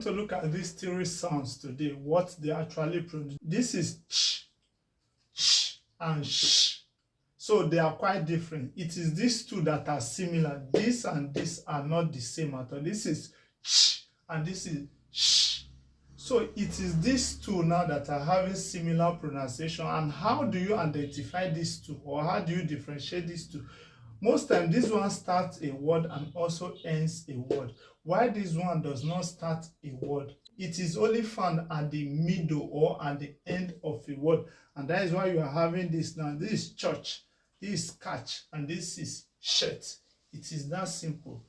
To look at these three sounds today, what they actually produce. This is sh, sh, and sh. So they are quite different. It is these two that are similar. This and this are not the same at all. This is sh and this is sh. So it is these two now that are having similar pronunciation. And how do you identify these two, or how do you differentiate these two? Most time this one starts a word and also ends a word. Why this one does not start a word? It is only found at the middle or at the end of a word. And that is why you are having this now. This is church, this is catch, and this is shirt. It is that simple.